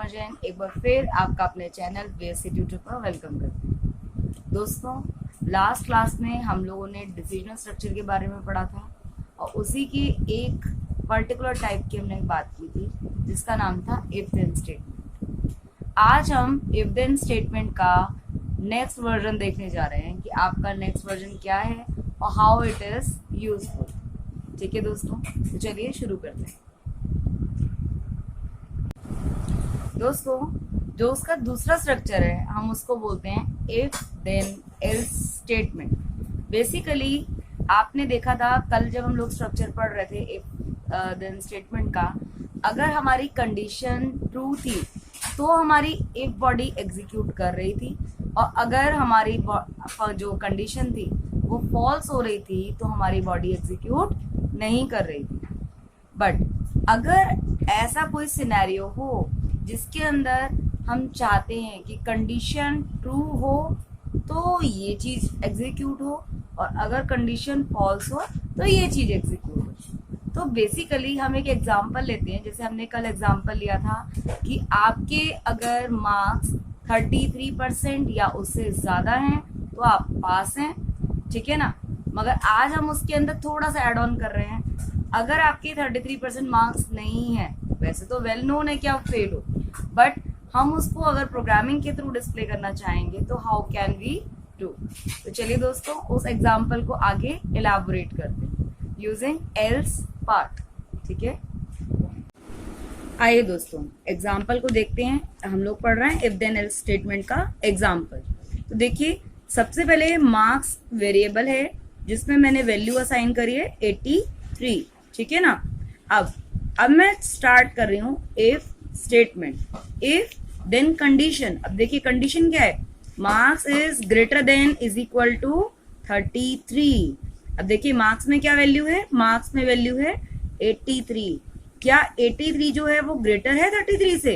शर्मा जैन एक बार फिर आपका अपने चैनल बीएससी ट्यूटर पर वेलकम करते हैं। दोस्तों, लास्ट क्लास में हम लोगों ने डिसीजनल स्ट्रक्चर के बारे में पढ़ा था और उसी की एक पर्टिकुलर टाइप की हमने बात की थी जिसका नाम था इफ देन स्टेटमेंट। आज हम इफ देन स्टेटमेंट का नेक्स्ट वर्जन देखने जा रहे हैं कि आपका नेक्स्ट वर्जन क्या है और हाउ इट इज यूजफुल। ठीक है दोस्तों, तो चलिए शुरू करते हैं। दोस्तों, जो उसका दूसरा स्ट्रक्चर है हम उसको बोलते हैं if then else statement. Basically आपने देखा था कल जब हम लोग स्ट्रक्चर पढ़ रहे थे इफ देन स्टेटमेंट का, अगर हमारी कंडीशन ट्रू थी तो हमारी इफ बॉडी एग्जीक्यूट कर रही थी और अगर हमारी जो कंडीशन थी वो फॉल्स हो रही थी तो हमारी बॉडी एग्जीक्यूट नहीं कर रही थी। बट अगर ऐसा कोई सिनेरियो हो जिसके अंदर हम चाहते हैं कि कंडीशन ट्रू हो तो ये चीज एग्जीक्यूट हो और अगर कंडीशन फॉल्स हो तो ये चीज एग्जीक्यूट हो, तो बेसिकली हम एक एग्जांपल लेते हैं। जैसे हमने कल एग्जांपल लिया था कि आपके अगर मार्क्स 33% या उससे ज्यादा हैं तो आप पास हैं, ठीक है ना। मगर आज हम उसके अंदर थोड़ा सा ऐड ऑन कर रहे हैं। अगर आपके 33% मार्क्स नहीं है, वैसे तो वेल नोन है कि आप फेल हो, बट हम उसको अगर प्रोग्रामिंग के थ्रू डिस्प्ले करना चाहेंगे तो हाउ कैन वी डू। तो चलिए दोस्तों उस एग्जांपल को आगे इलैबोरेट करते हैं यूजिंग एल्स पार्ट। ठीक है, आइए दोस्तों एग्जांपल को देखते हैं। हम लोग पढ़ रहे हैं इफ देन एल्स स्टेटमेंट का एग्जांपल। तो देखिए, सबसे पहले मार्क्स वेरिएबल है जिसमें मैंने वैल्यू असाइन करी है 83, ठीक है ना। अब मैं स्टार्ट कर रही हूँ if statement. If then condition. अब देखिए कंडीशन क्या है, marks is greater than is equal to 33। अब देखिए मार्क्स में क्या वैल्यू है, मार्क्स में वैल्यू है 83। क्या 83 जो है वो ग्रेटर है 33 से?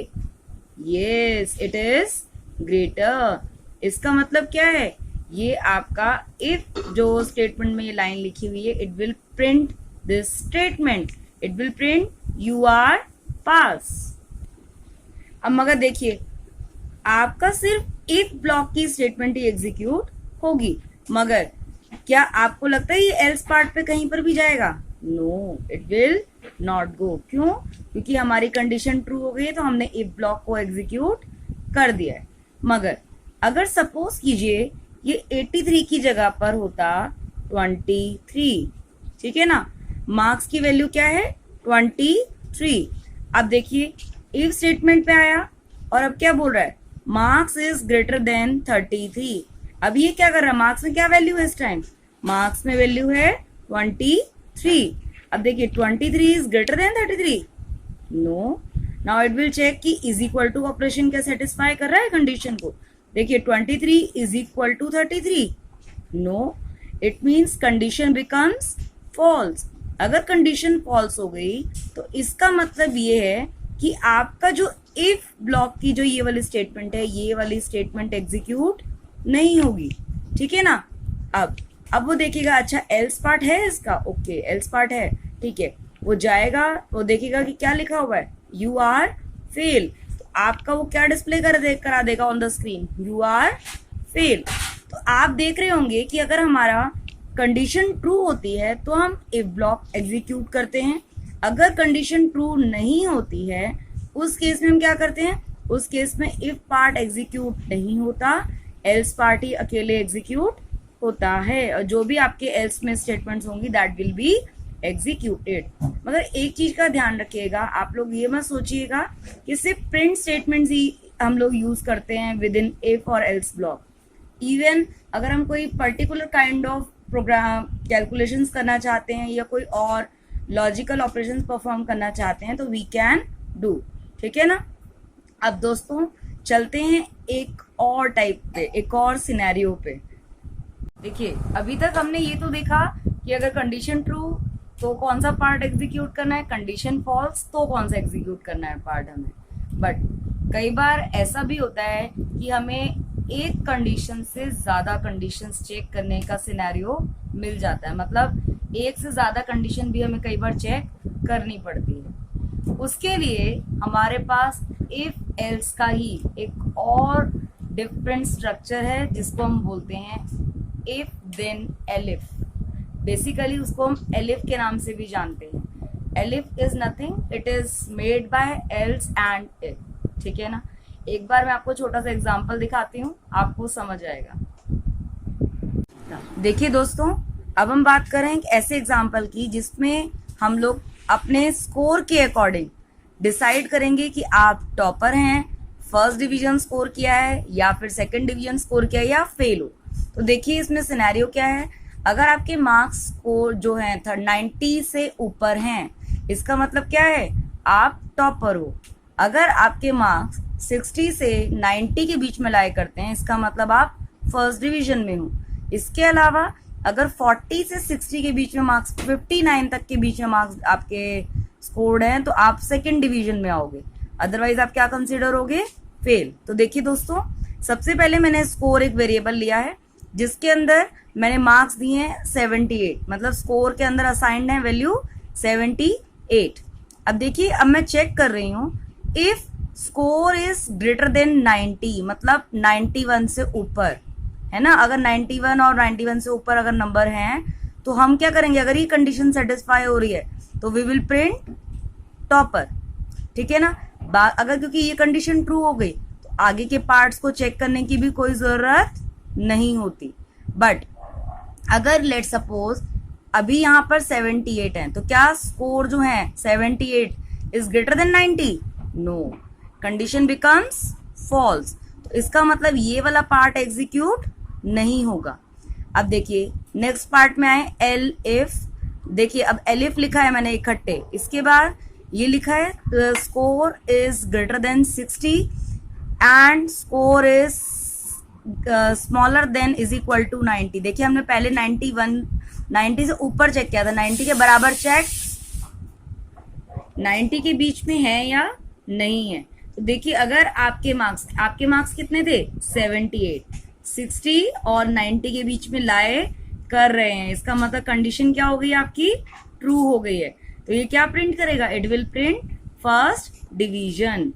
Yes, it is greater. इसका मतलब क्या है, ये आपका इफ जो स्टेटमेंट में ये लाइन लिखी हुई है, it will print this statement, it will print you are pass. अब मगर देखिए आपका सिर्फ इफ ब्लॉक की स्टेटमेंट ही एग्जीक्यूट होगी, मगर क्या आपको लगता है ये एल्स पार्ट पे कहीं पर भी जाएगा? No, it will not go. क्यों? क्योंकि हमारी कंडीशन ट्रू हो गई है तो हमने इफ ब्लॉक को एग्जीक्यूट कर दिया है। मगर अगर सपोज कीजिए ये 83 की जगह पर होता 23, ठीक है ना। मार्क्स की वैल्यू क्या है 23। अब देखिए इफ स्टेटमेंट पे आया और अब क्या बोल रहा है, मार्क्स इज ग्रेटर देन 33। अब ये क्या कर रहा है, मार्क्स में क्या वैल्यू है इस टाइम, मार्क्स में वैल्यू है 23। अब देखिए 23 is greater than 33। No, now it will check कि इज इक्वल टू ऑपरेशन क्या सेटिस्फाई कर रहा है कंडीशन को। देखिए 23 is equal to 33। No, it means condition becomes false. अगर कंडीशन फॉल्स हो गई तो इसका मतलब ये है कि आपका जो इफ ब्लॉक की जो ये वाली स्टेटमेंट है, ये वाली स्टेटमेंट एग्जीक्यूट नहीं होगी, ठीक है ना। अब वो देखेगा, अच्छा एल्स पार्ट है इसका, ओके एल्स पार्ट है, ठीक है। वो जाएगा, वो देखेगा कि क्या लिखा हुआ है, यू आर फेल। तो आपका वो क्या डिस्प्ले करा देगा on the screen, you are fail. तो आप देख रहे होंगे कि अगर हमारा कंडीशन ट्रू होती है तो हम इफ ब्लॉक एग्जीक्यूट करते हैं, अगर कंडीशन ट्रू नहीं होती है उस केस में हम क्या करते हैं, उस केस में इफ पार्ट एग्जीक्यूट नहीं होता, एल्स पार्ट ही अकेले एग्जीक्यूट होता है और जो भी आपके एल्स में स्टेटमेंट्स होंगी दैट विल बी एग्जीक्यूटेड। मगर एक चीज का ध्यान रखिएगा, आप लोग ये मत सोचिएगा कि सिर्फ प्रिंट स्टेटमेंट्स ही हम लोग यूज करते हैं विद इन इफ और एल्स ब्लॉक। इवन अगर हम कोई particular kind of program calculations करना चाहते हैं या कोई और लॉजिकल ऑपरेशंस परफॉर्म करना चाहते हैं तो वी कैन डू, ठीक है ना। अब दोस्तों चलते हैं एक और टाइप पे, एक और सिनेरियो पे। देखिए अभी तक हमने ये तो देखा कि अगर कंडीशन ट्रू तो कौन सा पार्ट एग्जीक्यूट करना है, कंडीशन फॉल्स तो कौन सा एग्जीक्यूट करना है पार्ट हमें। बट कई बार ऐसा भी होता है कि हमें एक कंडीशन से ज्यादा कंडीशंस चेक करने का सिनेरियो मिल जाता है, मतलब एक से ज्यादा कंडीशन भी हमें कई बार चेक करनी पड़ती है। उसके लिए हमारे पास इफ एल्स का ही एक और डिफरेंट स्ट्रक्चर है जिसको हम बोलते हैं इफ देन एलिफ। बेसिकली उसको हम एलिफ के नाम से भी जानते हैं। Elif is nothing, it is made by else and if. ठीक है ना। एक बार मैं आपको छोटा सा एग्जांपल दिखाती हूँ, आपको समझ आएगा। देखिए दोस्तों, अब हम बात करें एक ऐसे एग्जांपल की जिसमें हम लोग अपने स्कोर के अकॉर्डिंग डिसाइड करेंगे कि आप टॉपर हैं, फर्स्ट डिवीजन स्कोर किया है या फिर सेकंड डिवीजन स्कोर किया है या फेल हो। तो देखिए इसमें सिनेरियो क्या है। अगर आपके मार्क्स स्कोर जो है 90 से ऊपर हैं, इसका मतलब क्या है, आप टॉपर हो। अगर आपके मार्क्स 60 से 90 के बीच में लाया करते हैं, इसका मतलब आप फर्स्ट डिवीजन में हो। इसके अलावा अगर 40 से 60 के बीच में मार्क्स, 59 तक के बीच में मार्क्स आपके स्कोर्ड हैं, तो आप सेकंड डिवीजन में आओगे। अदरवाइज आप क्या कंसीडर होगे, फेल। तो देखिए दोस्तों, सबसे पहले मैंने स्कोर एक वेरिएबल लिया है जिसके अंदर मैंने मार्क्स दिए हैं 78, मतलब स्कोर के अंदर असाइंड है वैल्यू 78। अब देखिए, अब मैं चेक कर रही हूँ if score is greater than 90, मतलब 91 से ऊपर है ना। अगर 91 और 91 से ऊपर अगर नंबर हैं तो हम क्या करेंगे, अगर ये कंडीशन सेटिस्फाई हो रही है तो वी विल प्रिंट टॉपर। ठीक है ना। अगर क्योंकि ये कंडीशन ट्रू हो गई तो आगे के पार्ट्स को चेक करने की भी कोई जरूरत नहीं होती। बट अगर लेट सपोज अभी यहाँ पर 78 है, तो क्या स्कोर जो है 78 is greater than 90? No, condition becomes false. तो इसका मतलब ये वाला पार्ट एग्जीक्यूट नहीं होगा। अब देखिए नेक्स्ट पार्ट में आए, एल इफ। देखिए अब एलिफ लिखा है मैंने इकट्ठे, इसके बाद ये लिखा है score is greater than 60 and score is smaller than is equal to 90। देखिए हमने पहले 90 से ऊपर चेक किया था, 90 के बराबर चेक, 90 के बीच में है या नहीं है। तो देखिए अगर आपके मार्क्स कितने थे, 78, 60 और 90 के बीच में लाए कर रहे हैं, इसका मतलब कंडीशन क्या हो गई आपकी, ट्रू हो गई है। तो ये क्या प्रिंट करेगा, it will print first division.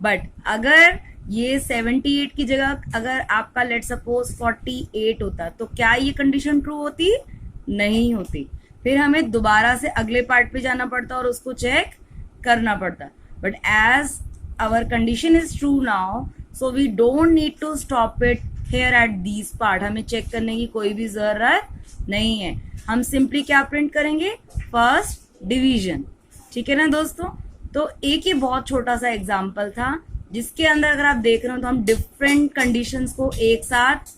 But अगर ये 78 की जगह अगर आपका लेट सपोज 48 होता तो क्या ये कंडीशन ट्रू होती, नहीं होती। फिर हमें दोबारा से अगले पार्ट पे जाना पड़ता और उसको चेक करना पड़ता। But as our condition is true now, so we don't need to stop it here at these part. हमें चेक करने की कोई भी जरूरत नहीं है। हम सिंपली क्या प्रिंट करेंगे, फर्स्ट डिवीजन। ठीक है ना दोस्तों। तो एक ही बहुत छोटा सा एग्जाम्पल था जिसके अंदर अगर आप देख रहे हो तो हम डिफरेंट कंडीशंस को एक साथ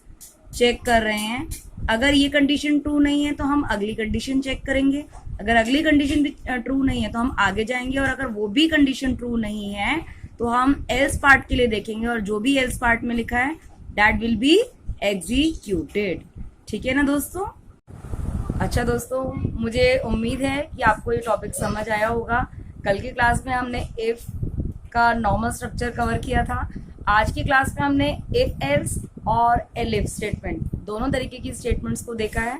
चेक कर रहे हैं। अगर ये कंडीशन ट्रू नहीं है तो हम अगली कंडीशन चेक करेंगे, अगर अगली कंडीशन भी ट्रू नहीं है तो हम आगे जाएंगे, और अगर वो भी कंडीशन ट्रू नहीं है तो हम एल्स पार्ट के लिए देखेंगे, और जो भी एल्स पार्ट में लिखा है दैट विल बी एग्जीक्यूटेड। ठीक है ना दोस्तों। अच्छा दोस्तों, मुझे उम्मीद है कि आपको ये टॉपिक समझ आया होगा। कल की क्लास में हमने इफ का नॉर्मल स्ट्रक्चर कवर किया था। आज की क्लास में हमने इफ एल्स और एलिफ स्टेटमेंट, दोनों तरीके की स्टेटमेंट्स को देखा है।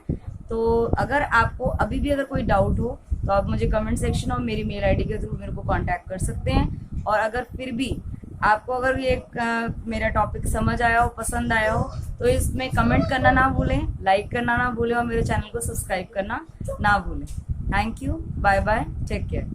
तो अगर आपको अभी भी अगर कोई डाउट हो तो आप मुझे कमेंट सेक्शन और मेरी मेल आईडी के थ्रू मेरे को कांटेक्ट कर सकते हैं। और अगर फिर भी आपको अगर ये मेरा टॉपिक समझ आया हो, पसंद आया हो, तो इसमें कमेंट करना ना भूलें, लाइक करना ना भूलें और मेरे चैनल को सब्सक्राइब करना ना भूलें। Thank you, bye bye, take care.